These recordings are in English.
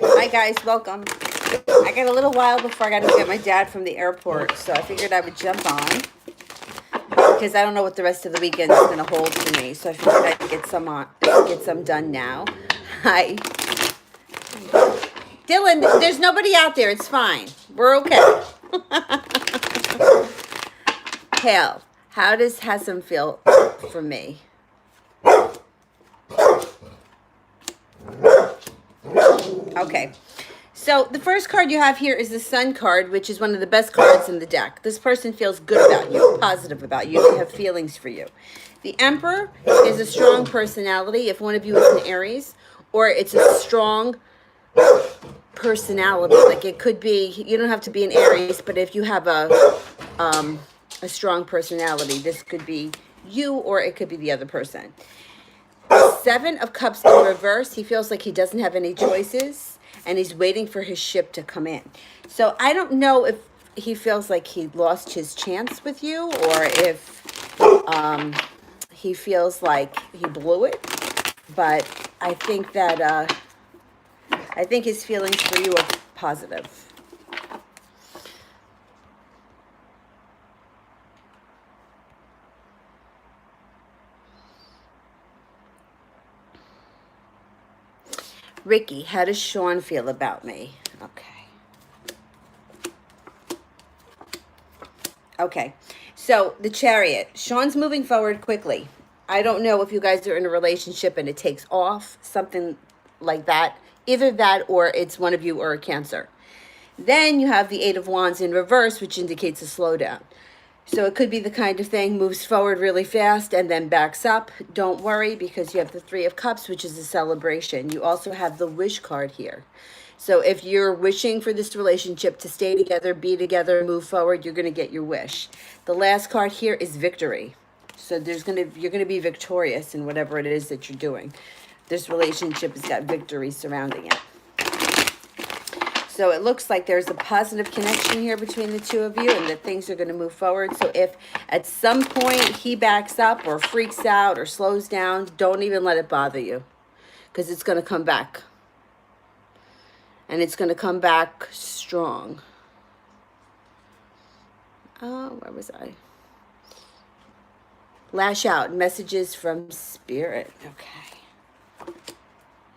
Hi guys, welcome. I got a little while before I got to get my dad from the airport, so I figured I would jump on because I don't know what the rest of the weekend is going to hold for me. So I figured I'd get some done now. Hi, Dylan. There's nobody out there. It's fine. We're okay. Hale, how does Hassan feel for me? Okay. So the first card you have here is the Sun card, which is one of the best cards in the deck. This person feels good about you, positive about you. They have feelings for you. The Emperor is a strong personality. If one of you is an Aries, or it's a strong personality, like it could be, you don't have to be an Aries, but if you have a strong personality, this could be you, or it could be the other person. Seven of Cups in reverse. He feels like he doesn't have any choices and he's waiting for his ship to come in. So I don't know if he feels like he lost his chance with you or if he feels like he blew it. But I think that I think his feelings for you are positive. Ricky, how does Sean feel about me? Okay. Okay. So the Chariot. Sean's moving forward quickly. I don't know if you guys are in a relationship and it takes off, something like that. Either that or it's one of you or a Cancer. Then you have the Eight of Wands in reverse, which indicates a slowdown. So it could be the kind of thing moves forward really fast and then backs up. Don't worry because you have the Three of Cups, which is a celebration. You also have the Wish card here. So if you're wishing for this relationship to stay together, be together, move forward, you're going to get your wish. The last card here is victory. So you're going to be victorious in whatever it is that you're doing. This relationship has got victory surrounding it. So it looks like there's a positive connection here between the two of you and that things are going to move forward. So if at some point he backs up or freaks out or slows down, don't even let it bother you because it's going to come back. And it's going to come back strong. Oh, where was I? Lash out. Messages from Spirit. Okay.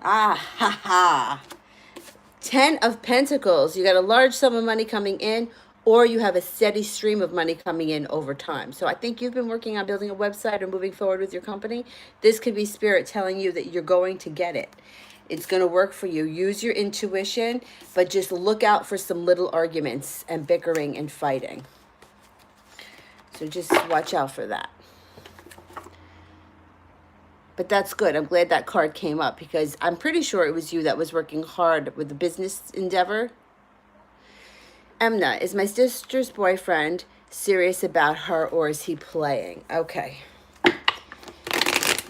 Ah, ha, ha. 10 of Pentacles. You got a large sum of money coming in, or you have a steady stream of money coming in over time. So I think you've been working on building a website or moving forward with your company. This could be Spirit telling you that you're going to get it. It's going to work for you. Use your intuition, but just look out for some little arguments and bickering and fighting. So just watch out for that. But that's good. I'm glad that card came up because I'm pretty sure it was you that was working hard with the business endeavor. Emna, is my sister's boyfriend serious about her or is he playing? Okay.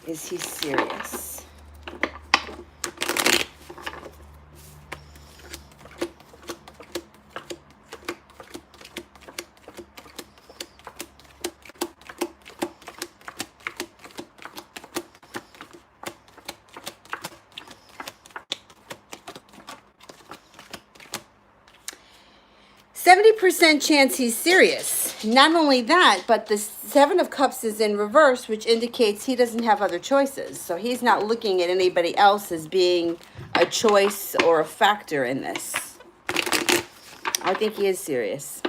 Is he serious? 70% chance he's serious. Not only that, but the Seven of Cups is in reverse, which indicates he doesn't have other choices. So he's not looking at anybody else as being a choice or a factor in this. I think he is serious.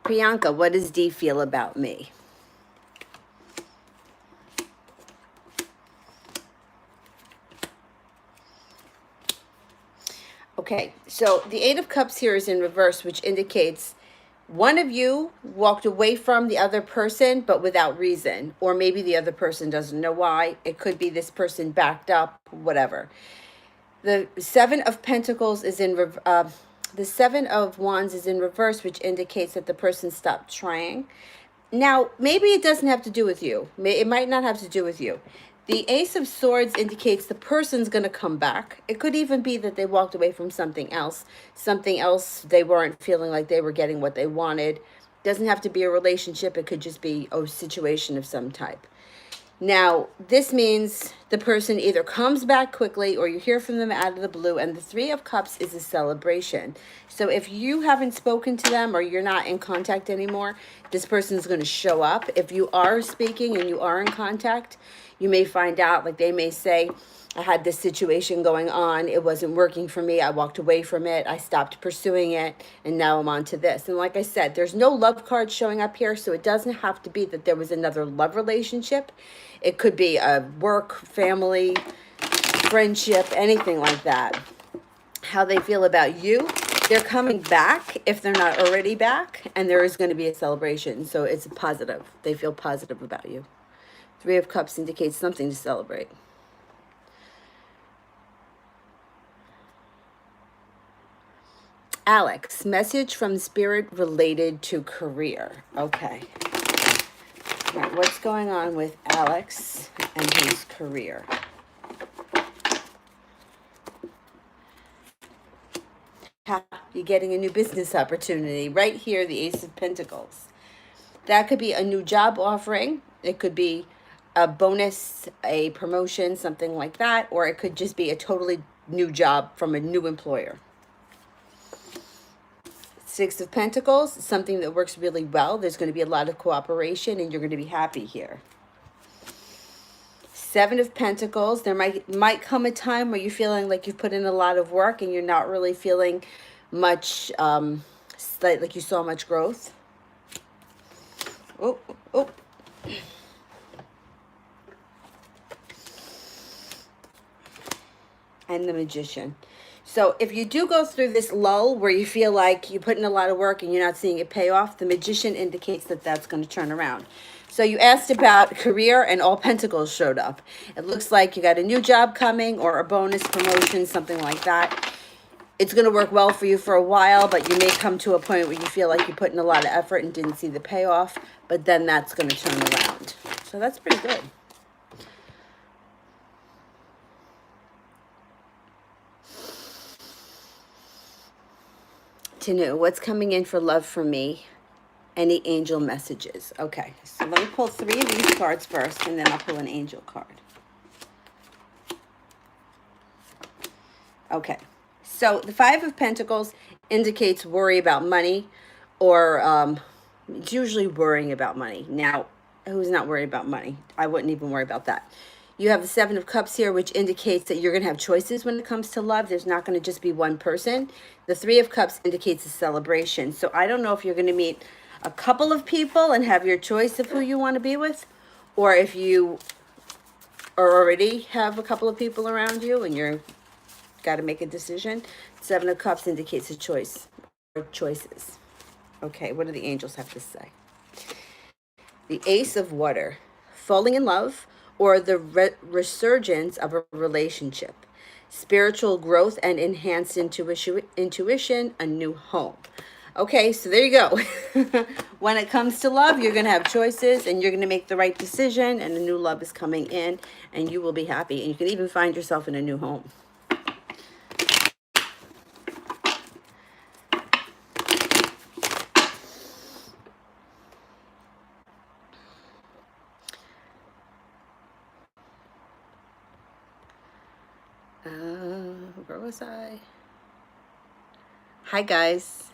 Priyanka, what does D feel about me? Okay, so the Eight of Cups here is in reverse, which indicates one of you walked away from the other person, but without reason. Or maybe the other person doesn't know why. It could be this person backed up, whatever. The Seven of Pentacles is in the Seven of Wands is in reverse, which indicates that the person stopped trying. Now, maybe it doesn't have to do with you. It might not have to do with you. The Ace of Swords indicates the person's going to come back. It could even be that they walked away from something else they weren't feeling like they were getting what they wanted. Doesn't have to be a relationship. It could just be a situation of some type. Now, this means the person either comes back quickly or you hear from them out of the blue, and the Three of Cups is a celebration. So if you haven't spoken to them or you're not in contact anymore, this person is going to show up. If you are speaking and you are in contact, you may find out, like they may say, I had this situation going on. It wasn't working for me. I walked away from it. I stopped pursuing it. And now I'm on to this. And like I said, there's no love card showing up here. So it doesn't have to be that there was another love relationship. It could be a work, family, friendship, anything like that. How they feel about you. They're coming back if they're not already back. And there is going to be a celebration. So it's positive. They feel positive about you. Three of Cups indicates something to celebrate. Alex, message from Spirit related to career. Okay. All right, what's going on with Alex and his career? You're getting a new business opportunity. Right here, the Ace of Pentacles. That could be a new job offering. It could be a bonus, a promotion, something like that. Or it could just be a totally new job from a new employer. Six of Pentacles, something that works really well. There's going to be a lot of cooperation and you're going to be happy here. Seven of Pentacles, there might come a time where you're feeling like you've put in a lot of work and you're not really feeling much, like you saw much growth. Oh. And the Magician. So if you do go through this lull where you feel like you put in a lot of work and you're not seeing it pay off, the Magician indicates that that's going to turn around. So you asked about career and all Pentacles showed up. It looks like you got a new job coming or a bonus promotion, something like that. It's going to work well for you for a while, but you may come to a point where you feel like you put in a lot of effort and didn't see the payoff, but then that's going to turn around. So that's pretty good. Tanu, what's coming in for love from me? Any angel messages? Okay, so let me pull 3 of these cards first, and then I'll pull an angel card. Okay, so the 5 of Pentacles indicates worry about money, or it's usually worrying about money. Now, who's not worried about money? I wouldn't even worry about that. You have the 7 of Cups here, which indicates that you're going to have choices when it comes to love. There's not going to just be one person. The 3 of Cups indicates a celebration. So I don't know if you're going to meet a couple of people and have your choice of who you want to be with, or if you already have a couple of people around you and you're got to make a decision. 7 of Cups indicates a choice or choices. Okay, what do the angels have to say? The Ace of Water, falling in love, or the resurgence of a relationship, spiritual growth and enhanced intuition, a new home. Okay, so there you go. When it comes to love, you're going to have choices and you're going to make the right decision, and a new love is coming in and you will be happy. And you can even find yourself in a new home. Where was I? Hi, guys.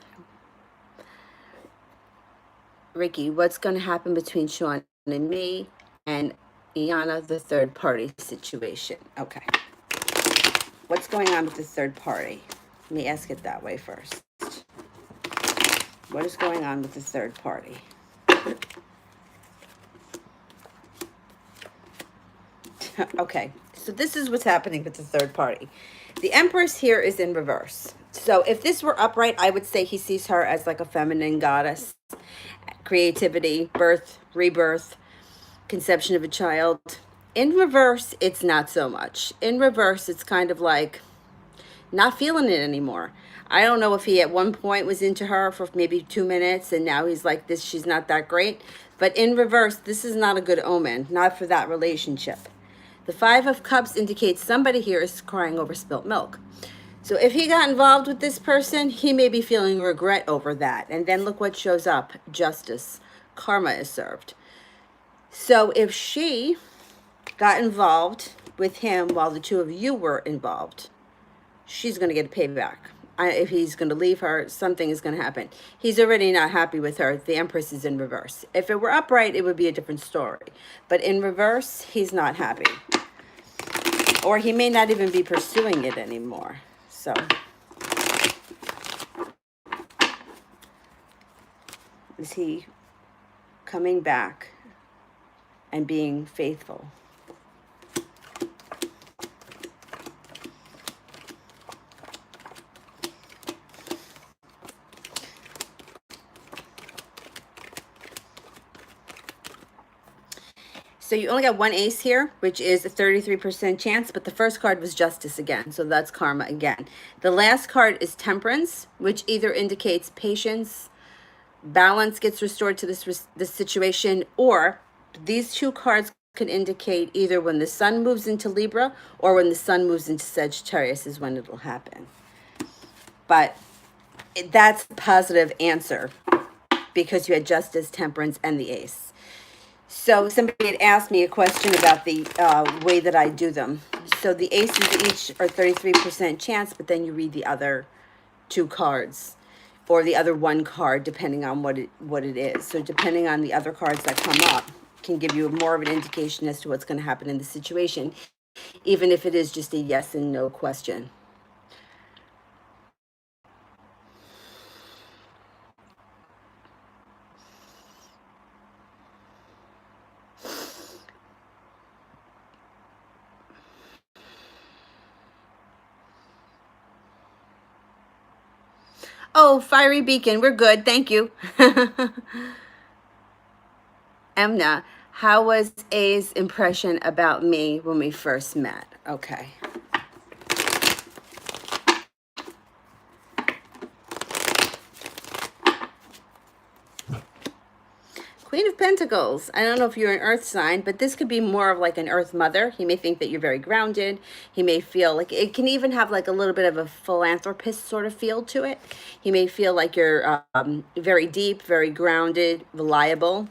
Ricky, what's going to happen between Sean and me and Iana, the third party situation? Okay. What's going on with the third party? Let me ask it that way first. What is going on with the third party? Okay, so this is what's happening with the third party. The Empress here is in reverse. So if this were upright, I would say he sees her as like a feminine goddess. Creativity, birth, rebirth, conception of a child. In reverse, it's not so much. In reverse, it's kind of like not feeling it anymore. I don't know if he at one point was into her for maybe 2 minutes and now he's like this, she's not that great. But in reverse, this is not a good omen, not for that relationship. The Five of Cups indicates somebody here is crying over spilt milk. So if he got involved with this person, he may be feeling regret over that. And then look what shows up. Justice. Karma is served. So if she got involved with him while the two of you were involved, she's going to get a payback. If he's going to leave her, something is going to happen. He's already not happy with her. The Empress is in reverse. If it were upright, it would be a different story. But in reverse, he's not happy. Or he may not even be pursuing it anymore. So is he coming back and being faithful? So you only got one ace here, which is a 33% chance, but the first card was justice again, so that's karma again. The last card is temperance, which either indicates patience, balance gets restored to this situation, or these two cards can indicate either when the sun moves into Libra or when the sun moves into Sagittarius is when it'll happen. But that's a positive answer because you had justice, temperance, and the ace. So somebody had asked me a question about the way that I do them. So the aces each are 33% chance, but then you read the other two cards or the other one card, depending on what it is. So depending on the other cards that come up can give you more of an indication as to what's going to happen in the situation, even if it is just a yes and no question. Oh, Fiery Beacon, we're good. Thank you. Emna, how was A's impression about me when we first met? Okay. Queen of Pentacles. I don't know if you're an earth sign, but this could be more of like an earth mother. He may think that you're very grounded. He may feel like it can even have like a little bit of a philanthropist sort of feel to it. He may feel like you're very deep, very grounded, reliable.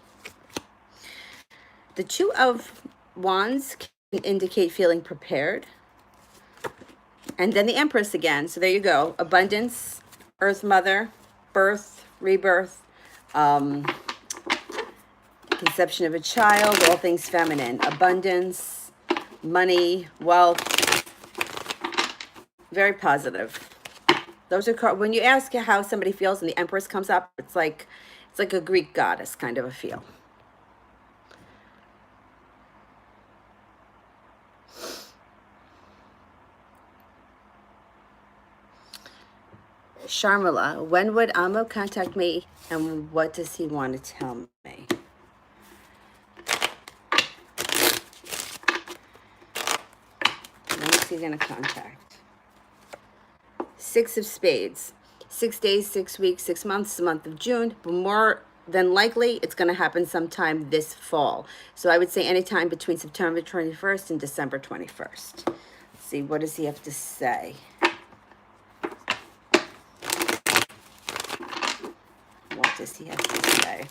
The Two of Wands can indicate feeling prepared. And then the Empress again. So there you go. Abundance, Earth Mother, birth, rebirth, conception of a child, all things feminine, abundance, money, wealth, very positive. Those are when you ask how somebody feels and the Empress comes up, it's like a Greek goddess kind of a feel. Sharmila, when would Amo contact me and what does he want to tell me? When is he going to contact? Six of Spades. 6 days, 6 weeks, 6 months, the month of June. But more than likely, it's going to happen sometime this fall. So I would say anytime between September 21st and December 21st. Let's see, what does he have to say? What does he have to say?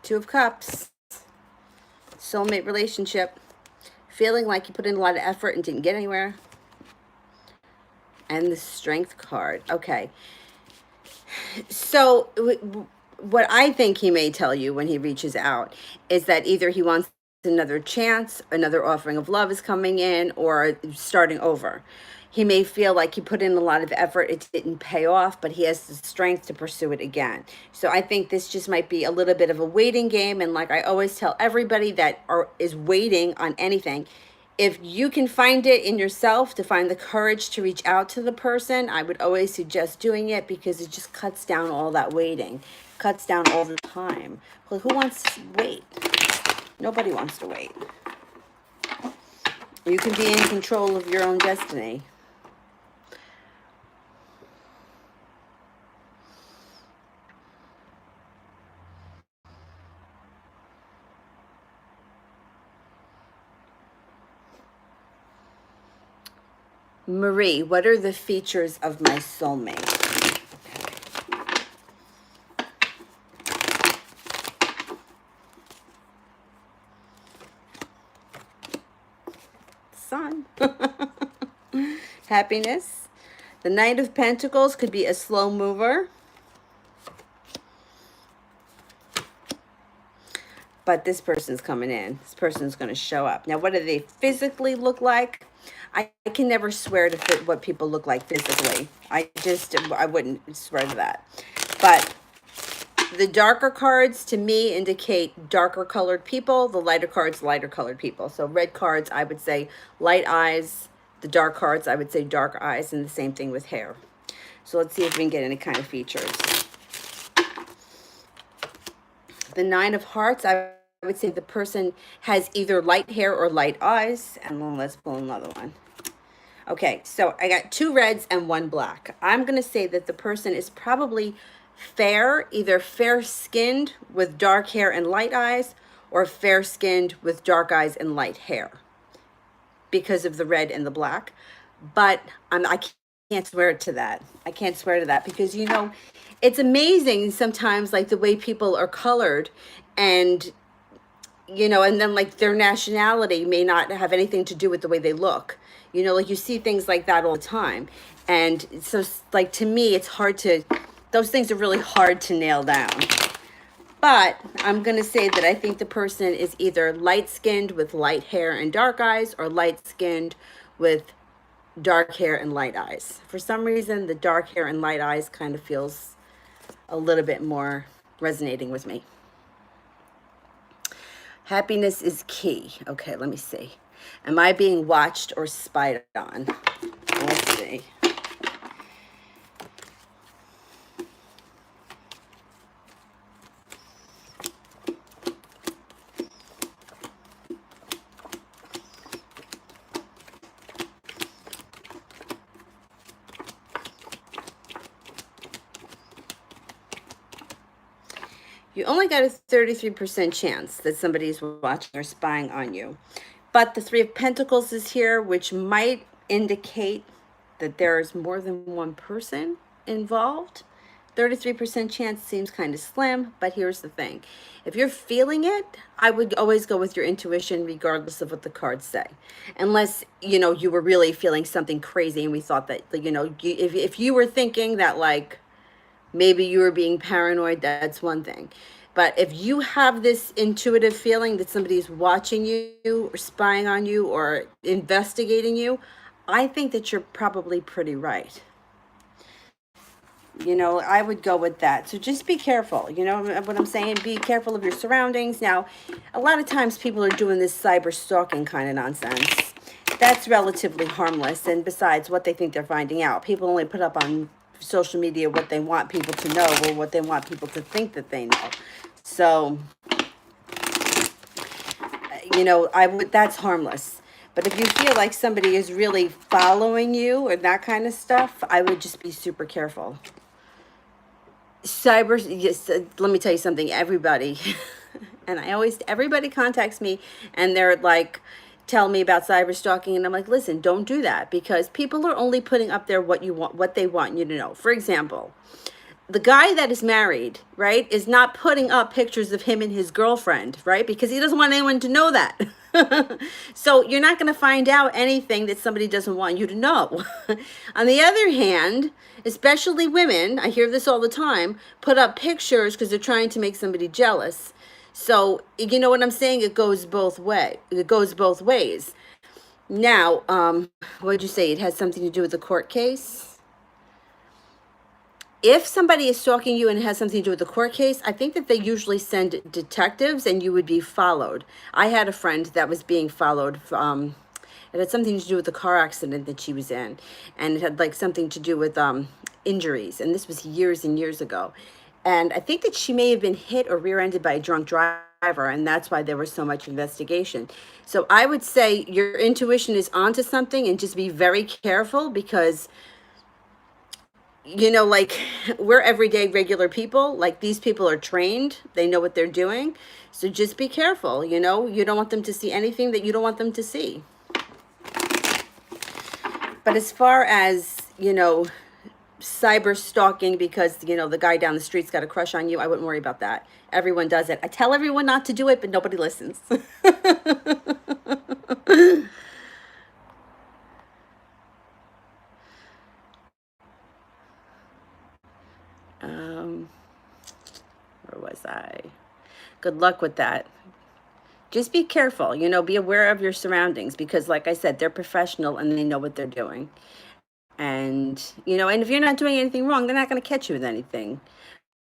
Two of Cups. Soulmate relationship. Feeling like you put in a lot of effort and didn't get anywhere. And the Strength card. Okay. So what I think he may tell you when he reaches out is that either he wants another chance, another offering of love is coming in, or starting over. He may feel like he put in a lot of effort, it didn't pay off, but he has the strength to pursue it again. So I think this just might be a little bit of a waiting game. And like I always tell everybody that is waiting on anything, if you can find it in yourself to find the courage to reach out to the person, I would always suggest doing it because it just cuts down all that waiting, cuts down all the time. Well, who wants to wait? Nobody wants to wait. You can be in control of your own destiny. Marie, what are the features of my soulmate? Sun. Happiness. The Knight of Pentacles could be a slow mover. But this person's coming in. This person's going to show up. Now, what do they physically look like? I can never swear to fit what people look like physically. I wouldn't swear to that. But the darker cards, to me, indicate darker colored people. The lighter cards, lighter colored people. So red cards, I would say light eyes. The dark cards, I would say dark eyes. And the same thing with hair. So let's see if we can get any kind of features. The Nine of Hearts, I would say the person has either light hair or light eyes. And then let's pull another one. Okay, so I got 2 reds and 1 black. I'm going to say that the person is probably fair, either fair-skinned with dark hair and light eyes, or fair-skinned with dark eyes and light hair because of the red and the black. But I can't swear to that. I can't swear to that because, you know, it's amazing sometimes, like, the way people are colored and, you know, and then, like, their nationality may not have anything to do with the way they look. You know, like, you see things like that all the time. And so, like, to me, it's hard to, those things are really hard to nail down. But I'm going to say that I think the person is either light-skinned with light hair and dark eyes, or light-skinned with dark hair and light eyes. For some reason, the dark hair and light eyes kind of feels a little bit more resonating with me. Happiness is key. Okay, let me see. Am I being watched or spied on? Let's see. You only got a 33% chance that somebody's watching or spying on you. But the 3 of Pentacles is here, which might indicate that there's more than one person involved. 33% chance seems kind of slim, but here's the thing. If you're feeling it, I would always go with your intuition regardless of what the cards say. Unless, you know, you were really feeling something crazy and we thought that, you know, if you were thinking that, like, maybe you were being paranoid, that's one thing. But if you have this intuitive feeling that somebody's watching you or spying on you or investigating you, I think that you're probably pretty right. You know, I would go with that. So just be careful. You know what I'm saying? Be careful of your surroundings. Now, a lot of times people are doing this cyber stalking kind of nonsense. That's relatively harmless. And besides, what they think they're finding out. People only put up on social media what they want people to know or what they want people to think that they know. So, you know, that's harmless. But if you feel like somebody is really following you or that kind of stuff, I would just be super careful. Yes, let me tell you something, everybody, and everybody contacts me and they're like, tell me about cyber stalking, and I'm like, listen, don't do that, because people are only putting up there what they want you to know. For example, the guy that is married, right, is not putting up pictures of him and his girlfriend, right, because he doesn't want anyone to know that. So you're not going to find out anything that somebody doesn't want you to know. On the other hand, especially women, I hear this all the time, put up pictures because they're trying to make somebody jealous. So, you know what I'm saying? It goes both ways. It goes both ways. Now, what did you say? It has something to do with the court case? If somebody is stalking you and it has something to do with the court case, I think that they usually send detectives and you would be followed. I had a friend that was being followed. It had something to do with the car accident that she was in. And it had like something to do with injuries. And this was years and years ago. And I think that she may have been hit or rear-ended by a drunk driver, and that's why there was so much investigation. So I would say your intuition is onto something, and just be very careful, because, you know, like, we're everyday regular people. Like, these people are trained. They know what they're doing. So just be careful, you know. You don't want them to see anything that you don't want them to see. But as far as, cyber stalking because, the guy down the street's got a crush on you, I wouldn't worry about that. Everyone does it. I tell everyone not to do it, but nobody listens. um, where was I? Good luck with that. Just be careful, be aware of your surroundings because, like I said, they're professional and they know what they're doing. And if you're not doing anything wrong, they're not going to catch you with anything.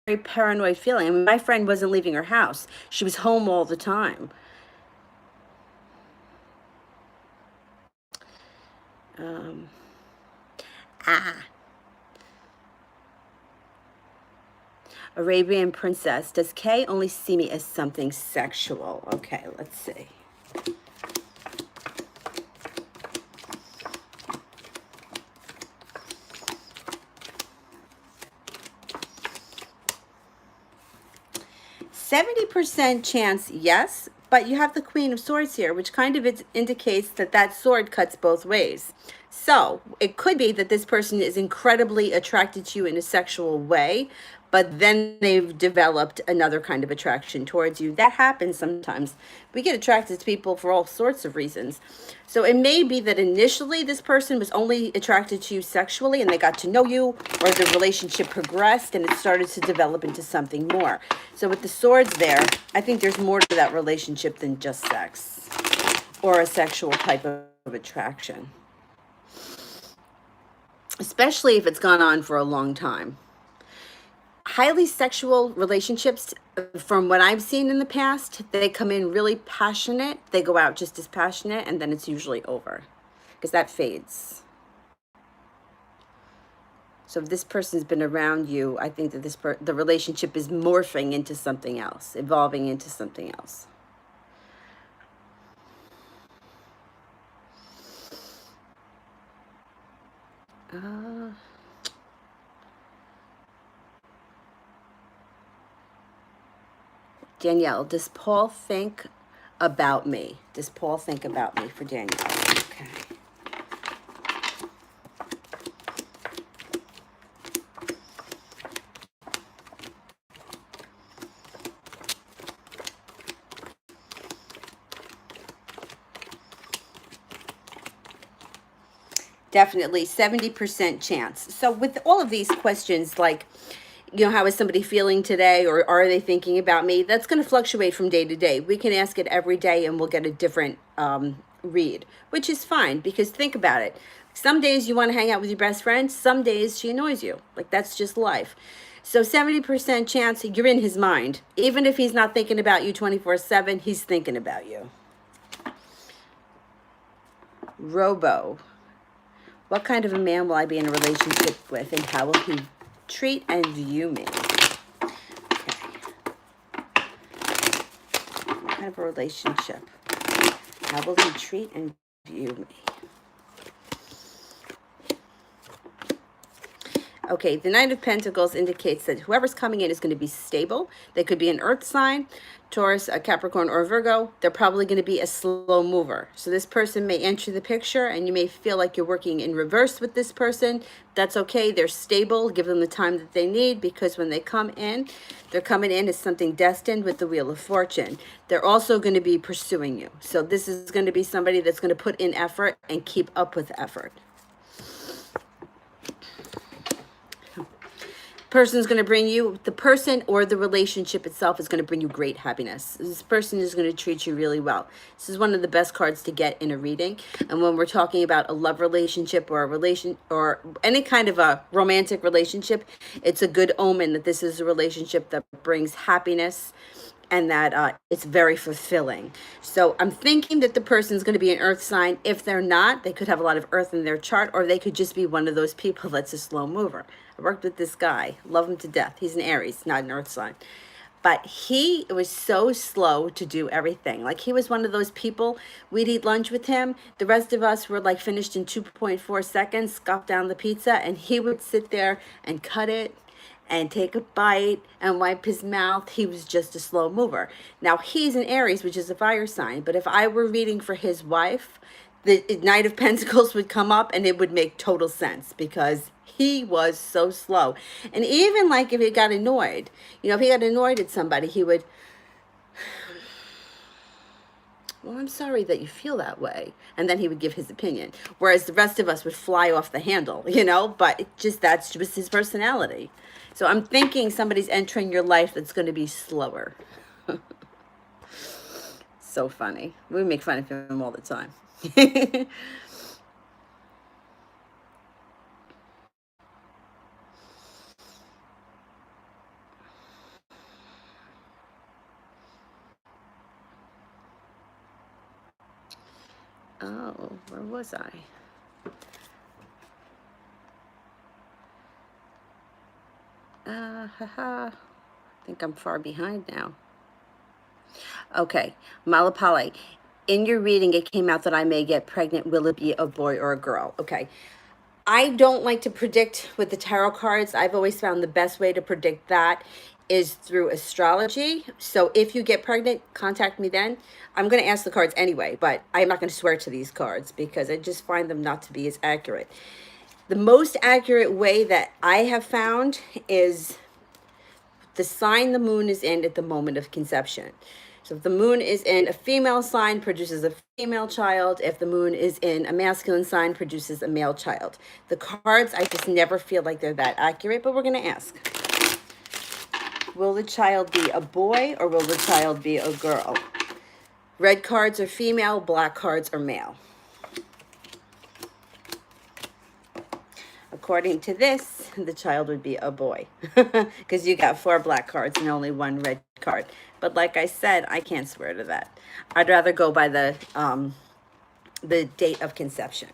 Very paranoid feeling. I mean, my friend wasn't leaving her house. She was home all the time. Um, ah, Arabian princess. Does Kay only see me as something sexual? Okay, let's see. %70 chance, yes, but you have the Queen of Swords here, which kind of indicates that that sword cuts both ways. So it could be that this person is incredibly attracted to you in a sexual way, but then they've developed another kind of attraction towards you. That happens sometimes. We get attracted to people for all sorts of reasons. So it may be that initially this person was only attracted to you sexually and they got to know you, or the relationship progressed and it started to develop into something more. So with the swords there, I think there's more to that relationship than just sex or a sexual type of attraction, especially if it's gone on for a long time. Highly sexual relationships, from what I've seen in the past, they come in really passionate, they go out just as passionate, and then it's usually over because that fades. So if this person's been around you, I think that the relationship is morphing into something else, evolving into something else. Danielle, does Paul think about me? Does Paul think about me for Danielle? Okay. Definitely 70% chance. So with all of these questions, like, how is somebody feeling today, or are they thinking about me? That's going to fluctuate from day to day. We can ask it every day and we'll get a different read, which is fine because think about it. Some days you want to hang out with your best friend. Some days she annoys you. Like, that's just life. So 70% chance you're in his mind. Even if he's not thinking about you 24/7, he's thinking about you. Robo. What kind of a man will I be in a relationship with, and how will he treat and view me? Okay. What kind of a relationship? How will he treat and view me? Okay, the Knight of Pentacles indicates that whoever's coming in is going to be stable. They could be an earth sign, Taurus, a Capricorn, or a Virgo. They're probably going to be a slow mover. So this person may enter the picture and you may feel like you're working in reverse with this person. That's okay. They're stable. Give them the time that they need, because when they come in, they're coming in as something destined with the Wheel of Fortune. They're also going to be pursuing you. So this is going to be somebody that's going to put in effort and keep up with effort. Person's going to bring you, the person or the relationship itself is going to bring you great happiness. This person is going to treat you really well. This is one of the best cards to get in a reading. And when we're talking about a love relationship or a relation or any kind of a romantic relationship, it's a good omen that this is a relationship that brings happiness and that it's very fulfilling. So I'm thinking that the person's going to be an earth sign. If they're not, they could have a lot of earth in their chart, or they could just be one of those people that's a slow mover. I worked with this guy, love him to death. He's an Aries, not an earth sign. But he was so slow to do everything. Like, he was one of those people, we'd eat lunch with him. The rest of us were like finished in 2.4 seconds, scoff down the pizza, and he would sit there and cut it and take a bite and wipe his mouth. He was just a slow mover. Now, he's an Aries, which is a fire sign. But if I were reading for his wife, the Knight of Pentacles would come up and it would make total sense because he was so slow. And even like if he got annoyed, you know, if he got annoyed at somebody, he would, well, I'm sorry that you feel that way. And then he would give his opinion. Whereas the rest of us would fly off the handle, you know, but it just, that's just his personality. So I'm thinking somebody's entering your life that's going to be slower. So funny. We make fun of him all the time. Oh, where was I? I think I'm far behind now. Okay, Malapale. In your reading, it came out that I may get pregnant. Will it be a boy or a girl? Okay. I don't like to predict with the tarot cards. I've always found the best way to predict that is through astrology. So if you get pregnant, contact me then. I'm going to ask the cards anyway, but I'm not going to swear to these cards because I just find them not to be as accurate. The most accurate way that I have found is the sign the moon is in at the moment of conception. So if the moon is in a female sign, produces a female child. If the moon is in a masculine sign, produces a male child. The cards, I just never feel like they're that accurate, but we're going to ask. Will the child be a boy or will the child be a girl? Red cards are female, black cards are male. According to this, the child would be a boy because you got 4 black cards and only 1 red card. But like I said, I can't swear to that. I'd rather go by the date of conception.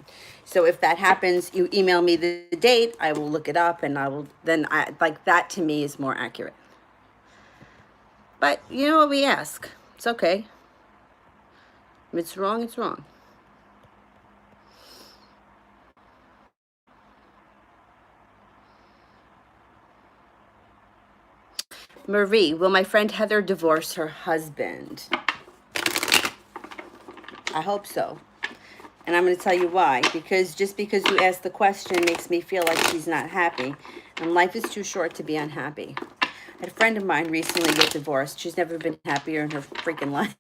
So if that happens, you email me the date, I will look it up and I will, then like that to me is more accurate. But you know what we ask? It's okay. If it's wrong, it's wrong. Marie, will my friend Heather divorce her husband? I hope so. And I'm going to tell you why. Because just because you asked the question makes me feel like she's not happy. And life is too short to be unhappy. I had a friend of mine recently get divorced. She's never been happier in her freaking life.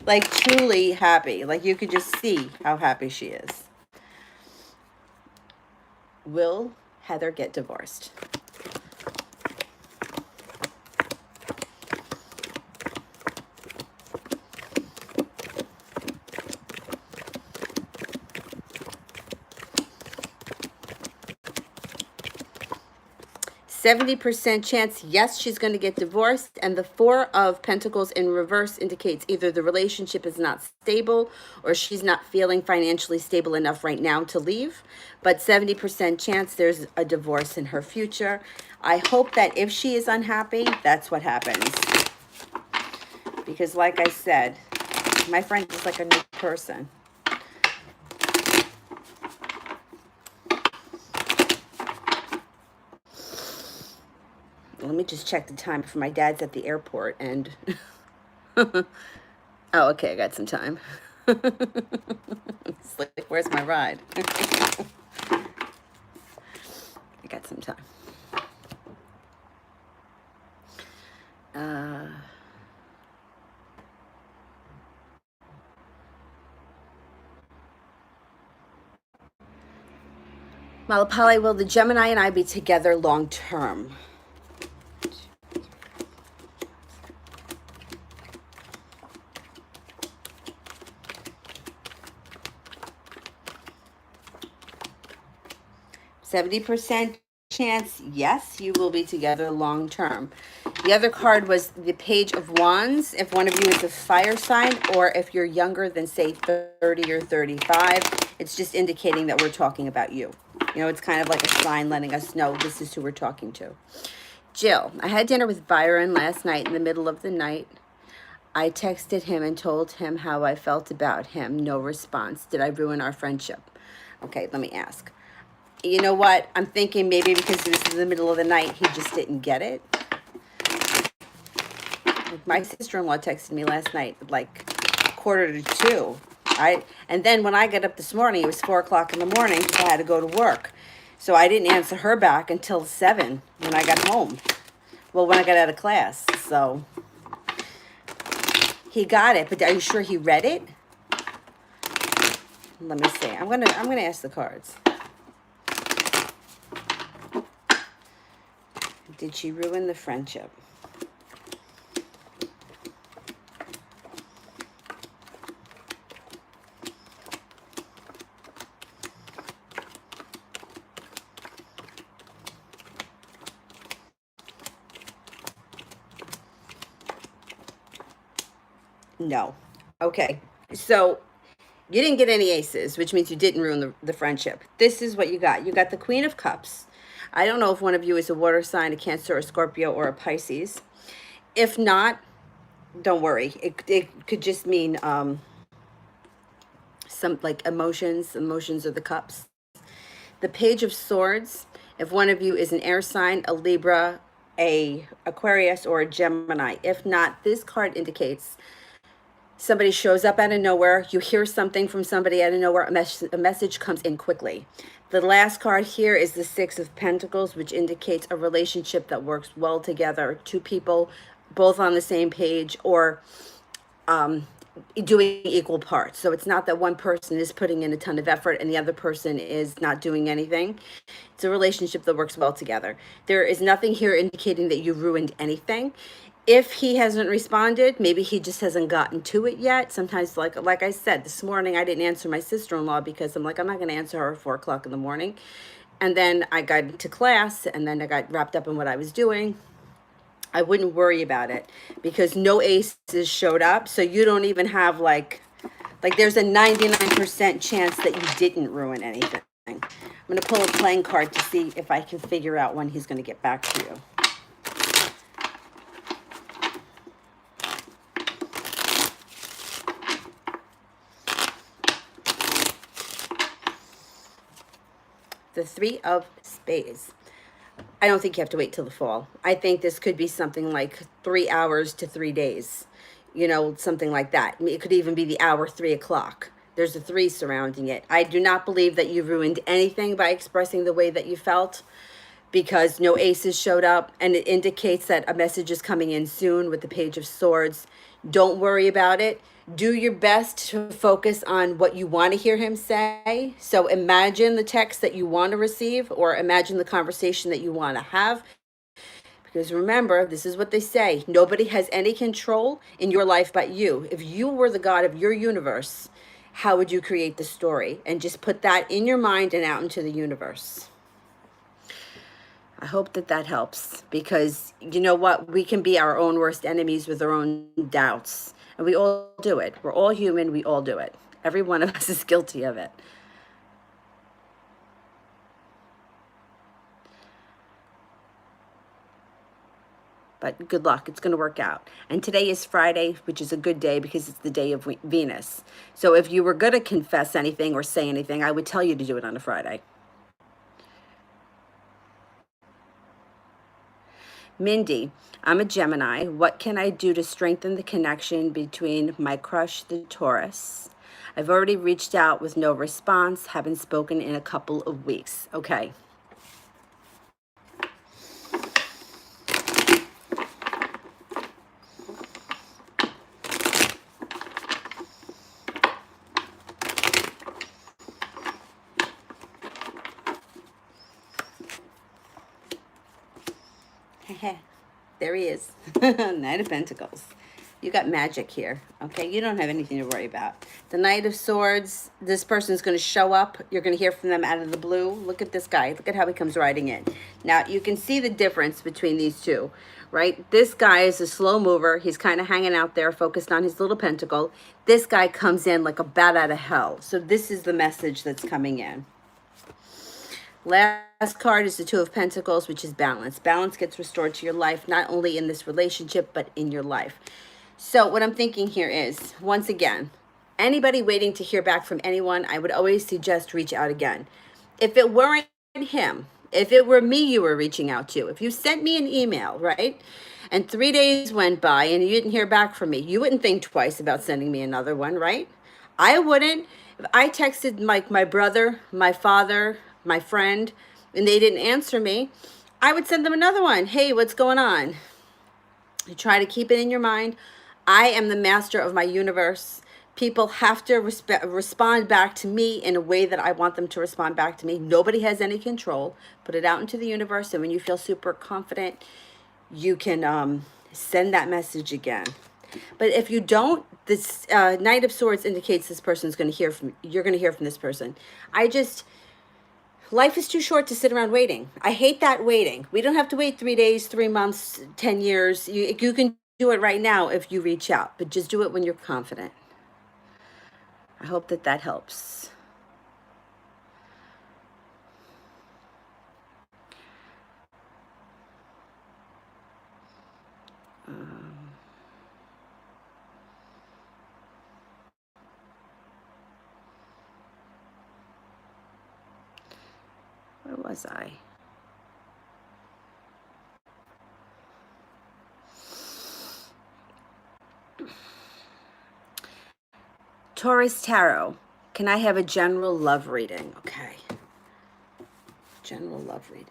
Like truly happy. Like you could just see how happy she is. Will Heather get divorced? 70% chance, yes, she's going to get divorced. And the 4 of Pentacles in reverse indicates either the relationship is not stable or she's not feeling financially stable enough right now to leave. But 70% chance there's a divorce in her future. I hope that if she is unhappy, that's what happens. Because like I said, my friend is like a new person. Let me just check the time for my dad's at the airport and oh, okay, I got some time. It's like, where's my ride? I got some time. Malapale, will the Gemini and I be together long term? %70 chance, yes, you will be together long term. The other card was the Page of Wands. If one of you is a fire sign or if you're younger than, say, 30 or 35, it's just indicating that we're talking about you. You know, it's kind of like a sign letting us know this is who we're talking to. Jill, I had dinner with Byron last night in the middle of the night. I texted him and told him how I felt about him. No response. Did I ruin our friendship? Okay, let me ask. You know what? I'm thinking maybe because this is the middle of the night, he just didn't get it. My sister-in-law texted me last night at like 1:45. And then when I got up this morning, it was 4 o'clock in the morning because I had to go to work. So I didn't answer her back until 7 when I got home. Well, when I got out of class. So he got it, but are you sure he read it? Let me see. I'm gonna ask the cards. Did she ruin the friendship? No. Okay. So you didn't get any aces, which means you didn't ruin the friendship. This is what you got. You got the Queen of Cups. I don't know if one of you is a water sign, a Cancer, a Scorpio, or a Pisces. If not, don't worry. It could just mean some like emotions. Emotions are the cups. The Page of Swords. If one of you is an air sign, a Libra, a Aquarius, or a Gemini. If not, this card indicates somebody shows up out of nowhere. You hear something from somebody out of nowhere. A message comes in quickly. The last card here is the Six of Pentacles, which indicates a relationship that works well together. Two people both on the same page, or doing equal parts. So it's not that one person is putting in a ton of effort and the other person is not doing anything. It's a relationship that works well together. There is nothing here indicating that you ruined anything. If he hasn't responded, maybe he just hasn't gotten to it yet. Sometimes, like I said, this morning I didn't answer my sister-in-law because I'm like, I'm not going to answer her at 4 o'clock in the morning. And then I got into class and then I got wrapped up in what I was doing. I wouldn't worry about it because no aces showed up. So you don't even have like there's a 99% chance that you didn't ruin anything. I'm going to pull a playing card to see if I can figure out when he's going to get back to you. The Three of Spades. I don't think you have to wait till the fall. I think this could be something like 3 hours to 3 days, something like that. It could even be the hour 3 o'clock. There's a 3 surrounding it. I do not believe that you ruined anything by expressing the way that you felt, because no aces showed up, and it indicates that a message is coming in soon with the Page of Swords. Don't worry about it. Do your best to focus on what you want to hear him say. So imagine the text that you want to receive, or imagine the conversation that you want to have. Because remember, this is what they say. Nobody has any control in your life but you. If you were the God of your universe, how would you create the story? And just put that in your mind and out into the universe. I hope that helps, because you know what? We can be our own worst enemies with our own doubts. And we all do it. We're all human. We all do it. Every one of us is guilty of it. But good luck. It's going to work out. And today is Friday, which is a good day because it's the day of Venus. So if you were going to confess anything or say anything, I would tell you to do it on a Friday. Mindy, I'm a Gemini. What can I do to strengthen the connection between my crush, the Taurus? I've already reached out with no response. Haven't spoken in a couple of weeks. Okay. There he is. Knight of Pentacles. You got magic here. Okay, you don't have anything to worry about. The Knight of Swords, this person's going to show up. You're going to hear from them out of the blue. Look at this guy. Look at how he comes riding in. Now, you can see the difference between these two, right? This guy is a slow mover. He's kind of hanging out there, focused on his little pentacle. This guy comes in like a bat out of hell. So this is the message that's coming in. Last card is the Two of Pentacles, which is balance. Balance gets restored to your life, not only in this relationship, but in your life. So what I'm thinking here is, once again, anybody waiting to hear back from anyone, I would always suggest reach out again. If it weren't him, if it were me you were reaching out to, if you sent me an email, right, and 3 days went by and you didn't hear back from me, you wouldn't think twice about sending me another one, right? I wouldn't. If I texted like my brother, my father, my friend, and they didn't answer me, I would send them another one. Hey, what's going on? You try to keep it in your mind. I am the master of my universe. People have to respond back to me in a way that I want them to respond back to me. Nobody has any control. Put it out into the universe, and when you feel super confident, you can send that message again. But if you don't, this Knight of Swords indicates this person's going to hear from, you're going to hear from this person. Life is too short to sit around waiting. I hate that waiting. We don't have to wait 3 days, 3 months, 10 years. You can do it right now if you reach out, but just do it when you're confident. I hope that that helps. Where was I? Taurus Tarot. Can I have a general love reading? Okay. General love reading.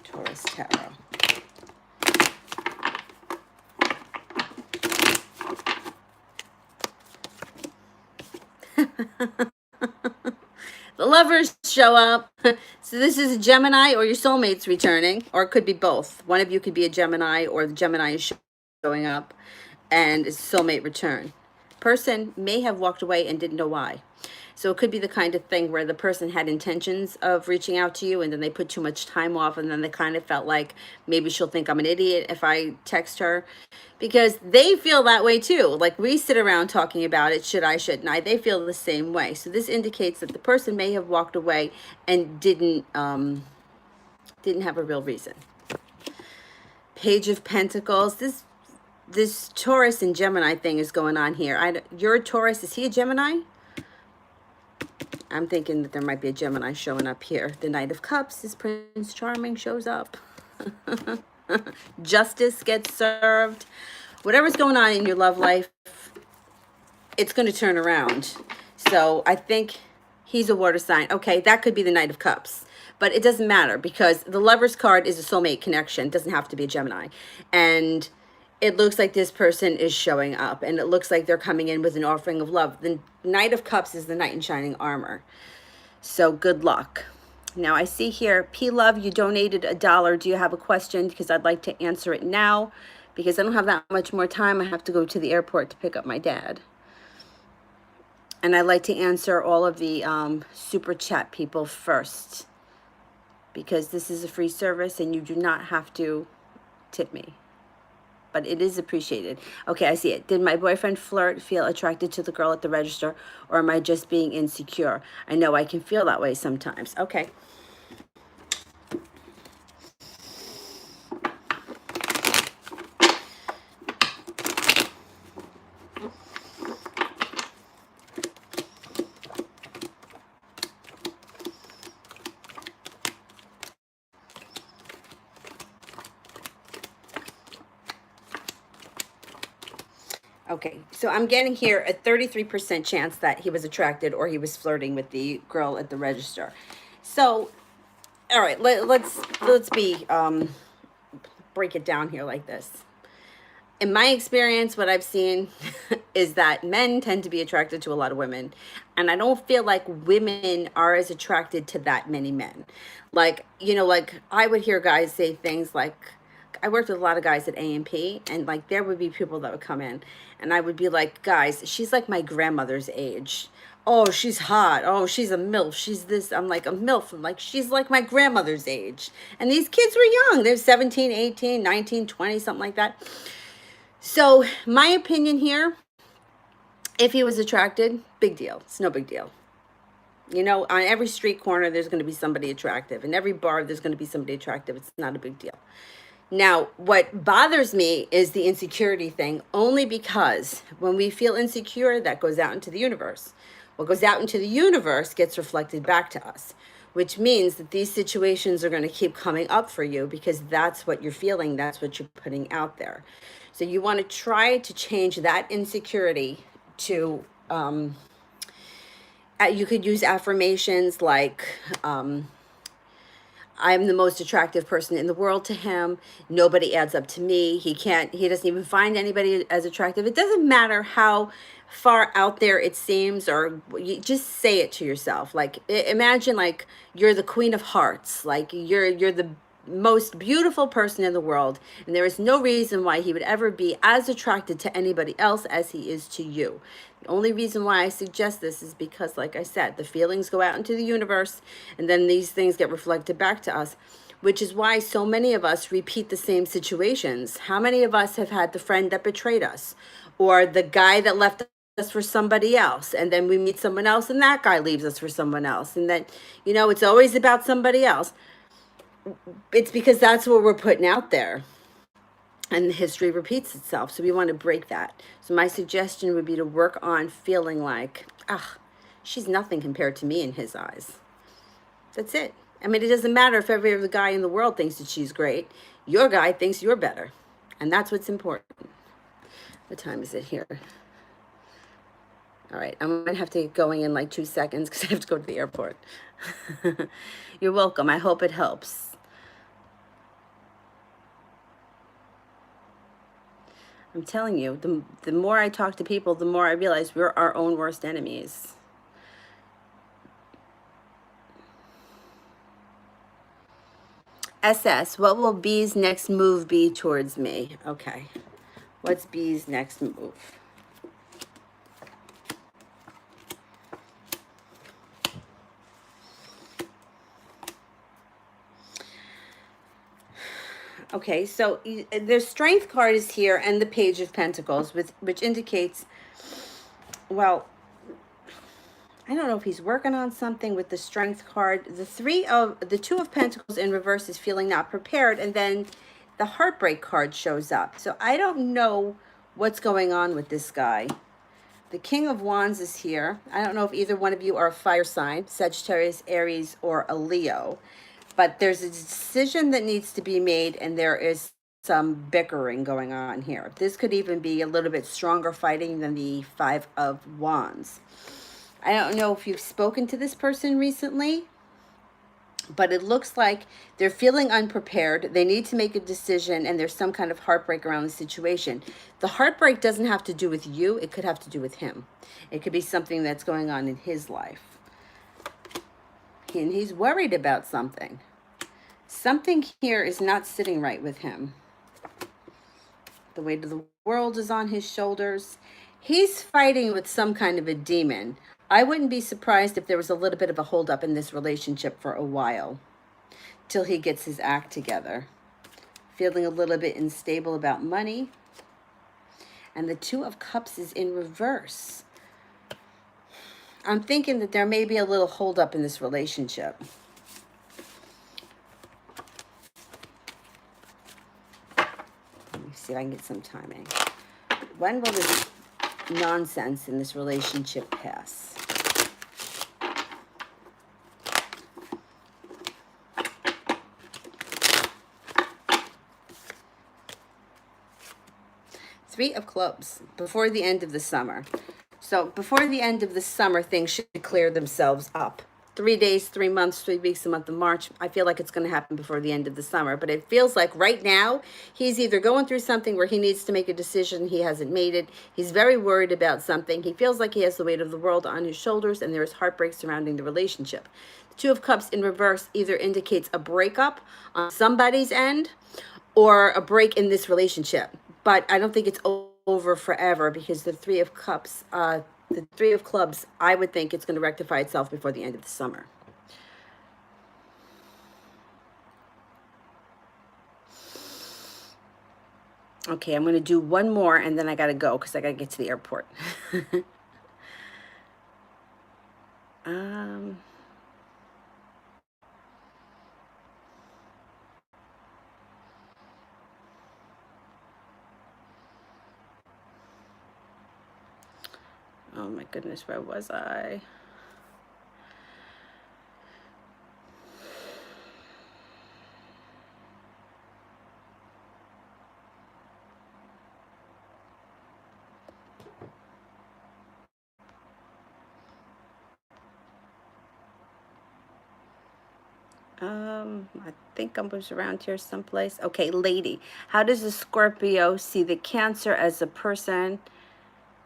Taurus Tarot. The lovers show up. So this is a Gemini, or your soulmate's returning, or it could be both. One of you could be a Gemini, or the Gemini is showing up and it's soulmate return. Person may have walked away and didn't know why. So it could be the kind of thing where the person had intentions of reaching out to you, and then they put too much time off, and then they kind of felt like maybe she'll think I'm an idiot if I text her, because they feel that way too. Like, we sit around talking about it, should I, shouldn't I? They feel the same way. So this indicates that the person may have walked away and didn't have a real reason. Page of Pentacles. This Taurus and Gemini thing is going on here. You're a Taurus. Is he a Gemini? I'm thinking that there might be a Gemini showing up here. The Knight of Cups is Prince Charming shows up. Justice gets served. Whatever's going on in your love life, it's going to turn around. So I think he's a water sign. Okay, that could be the Knight of Cups. But it doesn't matter, because the Lover's card is a soulmate connection. It doesn't have to be a Gemini. And it looks like this person is showing up, and it looks like they're coming in with an offering of love. The Knight of Cups is the knight in shining armor. So good luck. Now I see here, P Love, you donated $1. Do you have a question? Because I'd like to answer it now, because I don't have that much more time. I have to go to the airport to pick up my dad. And I'd like to answer all of the super chat people first, because this is a free service and you do not have to tip me, but it is appreciated. Okay, I see it. Did my boyfriend flirt, feel attracted to the girl at the register, or am I just being insecure? I know I can feel that way sometimes. Okay. Okay, so I'm getting here a 33% chance that he was attracted or he was flirting with the girl at the register. So, all right, let's be break it down here like this. In my experience, what I've seen is that men tend to be attracted to a lot of women, and I don't feel like women are as attracted to that many men. Like, like I would hear guys say things like, I worked with a lot of guys at A&P, and like there would be people that would come in and I would be like, guys, she's like my grandmother's age. Oh, she's hot. Oh, she's a MILF. She's this. I'm like, a MILF. I'm like, she's like my grandmother's age. And these kids were young. They're 17, 18, 19, 20, something like that. So my opinion here, if he was attracted, big deal. It's no big deal. On every street corner, there's going to be somebody attractive. In every bar, there's going to be somebody attractive. It's not a big deal. Now, what bothers me is the insecurity thing, only because when we feel insecure, that goes out into the universe. What goes out into the universe gets reflected back to us, which means that these situations are going to keep coming up for you, because that's what you're feeling. That's what you're putting out there. So you want to try to change that insecurity to, you could use affirmations like, I'm the most attractive person in the world to him. Nobody adds up to me. He doesn't even find anybody as attractive. It doesn't matter how far out there it seems, or you just say it to yourself. Like, imagine like you're the queen of hearts. Like you're the most beautiful person in the world, and there is no reason why he would ever be as attracted to anybody else as he is to you. The only reason why I suggest this is because, like I said, the feelings go out into the universe, and then these things get reflected back to us, which is why so many of us repeat the same situations. How many of us have had the friend that betrayed us, or the guy that left us for somebody else, and then we meet someone else and that guy leaves us for someone else, and then, it's always about somebody else. It's because that's what we're putting out there, and history repeats itself. So we want to break that. So my suggestion would be to work on feeling like, she's nothing compared to me in his eyes. That's it. I mean, it doesn't matter if every other guy in the world thinks that she's great. Your guy thinks you're better, and that's what's important. What time is it here? All right, I'm gonna have to get going in like 2 seconds because I have to go to the airport. You're welcome. I hope it helps. I'm telling you, the more I talk to people, the more I realize we're our own worst enemies. SS, what will B's next move be towards me? Okay. What's B's next move? Okay, so the Strength card is here, and the Page of Pentacles, which indicates, well, I don't know if he's working on something with the Strength card. The Two of Pentacles in reverse is feeling not prepared, and then the Heartbreak card shows up. So I don't know what's going on with this guy. The King of Wands is here. I don't know if either one of you are a fire sign, Sagittarius, Aries, or a Leo. But there's a decision that needs to be made, and there is some bickering going on here. This could even be a little bit stronger fighting than the Five of Wands. I don't know if you've spoken to this person recently, but it looks like they're feeling unprepared. They need to make a decision, and there's some kind of heartbreak around the situation. The heartbreak doesn't have to do with you. It could have to do with him. It could be something that's going on in his life. And he's worried about something. Something here is not sitting right with him. The weight of the world is on his shoulders. He's fighting with some kind of a demon. I wouldn't be surprised if there was a little bit of a holdup in this relationship for a while, till he gets his act together. Feeling a little bit unstable about money. And the Two of Cups is in reverse. I'm thinking that there may be a little holdup in this relationship. Let me see if I can get some timing. When will this nonsense in this relationship pass? Three of Clubs, before the end of the summer. So before the end of the summer, things should clear themselves up. 3 days, 3 months, 3 weeks, the month of March. I feel like it's going to happen before the end of the summer. But it feels like right now, he's either going through something where he needs to make a decision. He hasn't made it. He's very worried about something. He feels like he has the weight of the world on his shoulders, and there is heartbreak surrounding the relationship. The Two of Cups in reverse either indicates a breakup on somebody's end or a break in this relationship. But I don't think it's over forever, because the Three of Cups, the Three of Clubs, I would think it's going to rectify itself before the end of the summer. Okay, I'm going to do one more, and then I got to go because I got to get to the airport. Oh my goodness, where was I? I think I was around here someplace. Okay, lady. How does a Scorpio see the Cancer as a person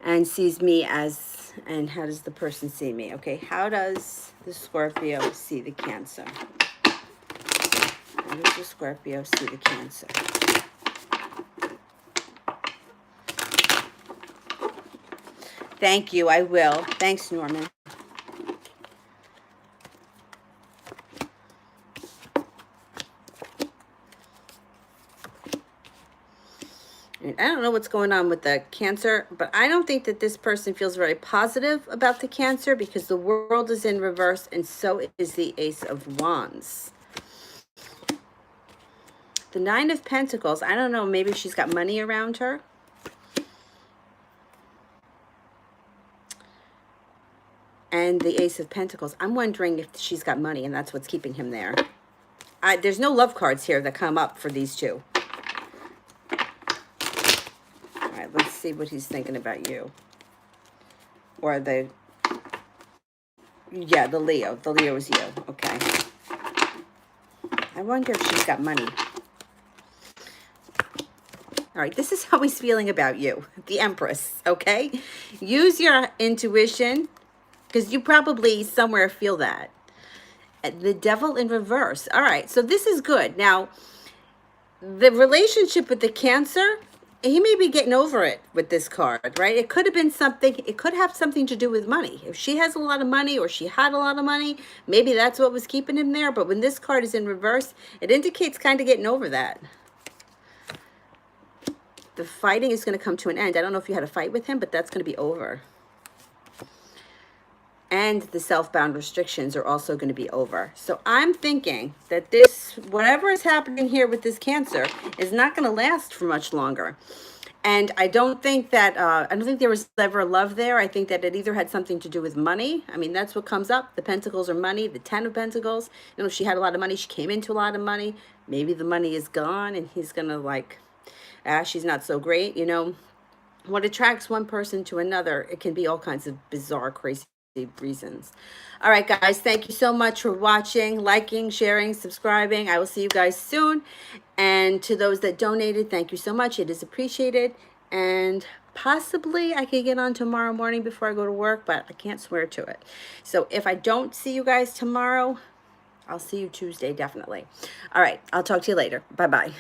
and sees me as, and how does the person see me? Okay, how does the Scorpio see the Cancer? How does the Scorpio see the Cancer? Thank you, I will. Thanks, Norman. I don't know what's going on with the Cancer, but I don't think that this person feels very positive about the Cancer because the world is in reverse and so is the Ace of Wands. The Nine of Pentacles, I don't know, maybe she's got money around her. And the Ace of Pentacles, I'm wondering if she's got money and that's what's keeping him there. There's no love cards here that come up for these two. All right, let's see what he's thinking about you. Or the Leo. The Leo is you. Okay. I wonder if she's got money. All right, this is how he's feeling about you, the Empress, okay? Use your intuition, because you probably somewhere feel that. The Devil in reverse. All right, so this is good. Now, the relationship with the Cancer, he may be getting over it with this card, right? It could have been something, it could have something to do with money. If she has a lot of money or she had a lot of money, maybe that's what was keeping him there. But when this card is in reverse, it indicates kind of getting over that. The fighting is going to come to an end. I don't know if you had a fight with him, but that's going to be over. And the self-bound restrictions are also going to be over. So I'm thinking that this, whatever is happening here with this Cancer, is not going to last for much longer. And I don't think that, I don't think there was ever love there. I think that it either had something to do with money. I mean, that's what comes up. The Pentacles are money, the Ten of Pentacles. You know, she had a lot of money. She came into a lot of money. Maybe the money is gone and he's going to like, she's not so great. You know, what attracts one person to another, it can be all kinds of bizarre, crazy reasons. All right, guys, thank you so much for watching, liking, sharing, subscribing. I will see you guys soon. And to those that donated, thank you so much. It is appreciated. And possibly I could get on tomorrow morning before I go to work, but I can't swear to it. So if I don't see you guys tomorrow, I'll see you Tuesday, definitely. All right, I'll talk to you later. Bye-bye.